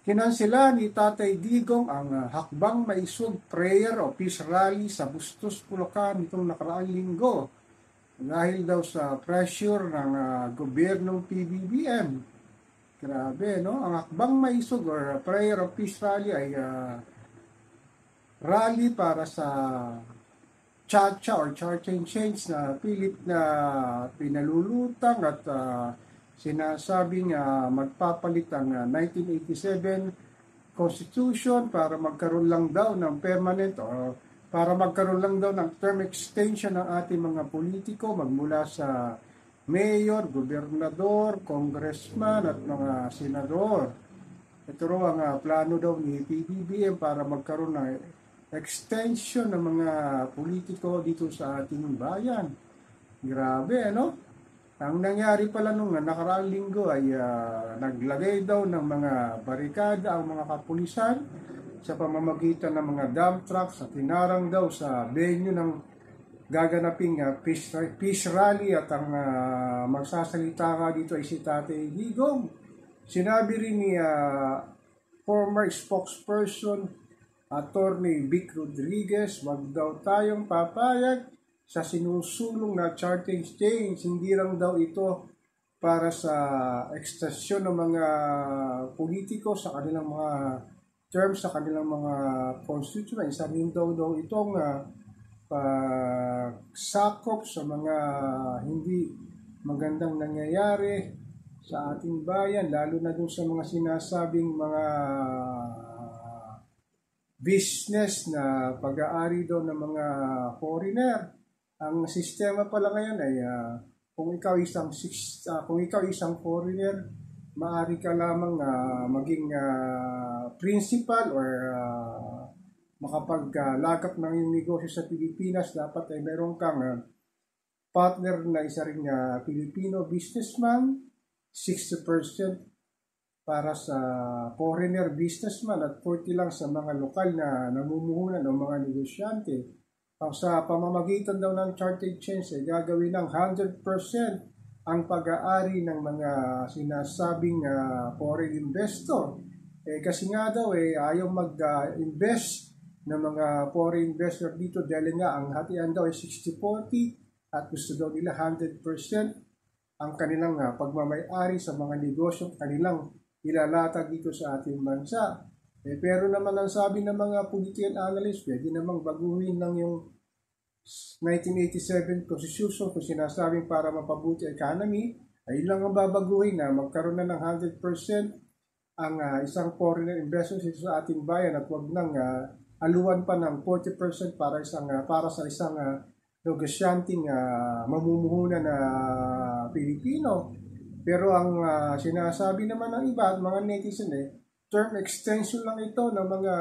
Kinansela ni Tatay Digong ang hakbang maisog prayer o peace rally sa Bustos, Bulacan nitong nakaraang linggo dahil daw sa pressure ng gobyernong PBBM. Grabe, no? Ang hakbang maisog or prayer o peace rally ay rally para sa Chacha or Charter and Change na pilit na pinalulutang at sinasabing magpapalit ang 1987 Constitution para magkaroon lang daw ng permanent o para magkaroon lang daw ng term extension ng ating mga politiko magmula sa mayor, gobernador, congressman at mga senador. Ito raw ang plano daw ni PBBM para magkaroon ng extension ng mga politiko dito sa ating bayan. Grabe, ano? Ang nangyari pala nung nakaraang linggo ay naglagay daw ng mga barikada ang mga kapulisan sa pamamagitan ng mga dump trucks at hinarang daw sa venue ng gaganaping peace rally at ang magsasalita nga dito ay si Tatay Digong. Sinabi rin ni former spokesperson Attorney Vic Rodriguez, wag daw tayong papayag sa sinusulong na charter change, hindi lang daw ito para sa extension ng mga politiko sa kanilang mga terms, sa kanilang mga constitution. Isa rin daw itong pagsakop sa mga hindi magandang nangyayari sa ating bayan, lalo na dun sa mga sinasabing mga business na pag-aari daw ng mga foreigner. Ang sistema pala ngayon ay kung ikaw isang foreigner, maaari ka lamang maging principal or makapaglagap ng iyong negosyo sa Pilipinas. Dapat ay meron kang partner na isa ring Filipino businessman, 60% para sa foreigner businessman at 40 lang sa mga lokal na namumuhunan o mga negosyante. Sa pamamagitan daw ng charter change ay gagawin ng 100% ang pag-aari ng mga sinasabing foreign investor. Kasi nga daw ayaw mag-invest ng mga foreign investor dito dahil nga ang hatian daw ay 60-40 at gusto daw nila 100% ang kanilang pagmamay-ari sa mga negosyo kanilang ilalatag dito sa ating bansa. Pero naman ang sabi ng mga political analyst, pwede namang baguhin lang yung 1987 Constitution kung sinasabing para mapabuti economy, ay lang ang babaguhin na magkaroon na ng 100% ang isang foreigner investors sa ating bayan at wag nang aluan pa ng 40% para sa isang negosyanteng mamumuhunan na Pilipino. Pero ang sinasabi naman ng iba at mga netizen term extension lang ito ng mga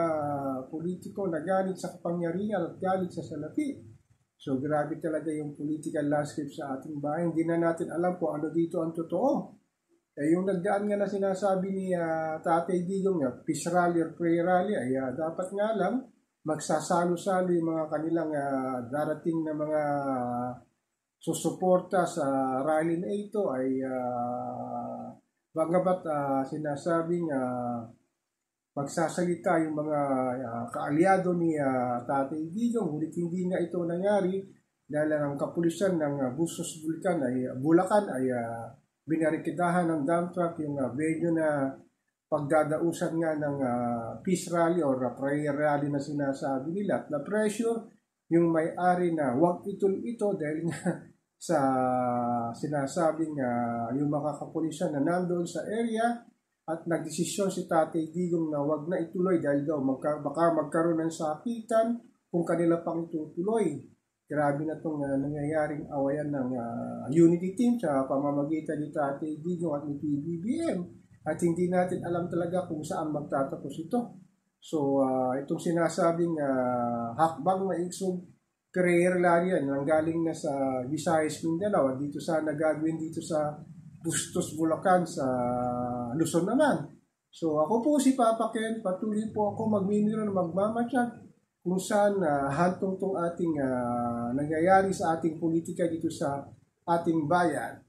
politiko na galit sa kapangyarihan at galit sa salapi. So grabe talaga yung political landscape sa ating bayan. Hindi na natin alam kung ano dito ang totoo. Yung nagdaan nga na sinasabi ni Tatay Digong peace rally or prayer rally ay dapat nga lang magsasalo-salo yung mga kanilang darating na mga susuporta sa rally na ito ay bagamat sinasabing magsasalita yung mga kaalyado ni Tatay Digong, ngunit hindi nga ito nangyari dahil ang kapulisan ng Bustos, Bulacan ay binarikidahan ng dump truck yung venue na pagdadausan nga ng peace rally or prayer rally na sinasabi nila at na pressure yung may-ari na wag ituloy ito dahil nga sa sinasabing yung mga kapulisan na nandoon sa area at nagdesisyon si Tatay Digong na wag na ituloy dahil daw baka magkaroon ng sakitan kung kanila pang itutuloy. Grabe na itong nangyayaring awayan ng unity team sa pamamagitan ni Tatay Digong at ni PBBM at hindi natin alam talaga kung saan magtatapos ito. So itong sinasabing hakbang maiksog prayer rally yan, nanggaling na sa Visayas, Mindanao, dito sa nagagawin dito sa Bustos, Bulacan sa Luzon naman. So ako po si Papa Ken, patuloy po ako magmimiro na magmamatsyag kung saan hantong tong ating nangyayari sa ating politika dito sa ating bayan.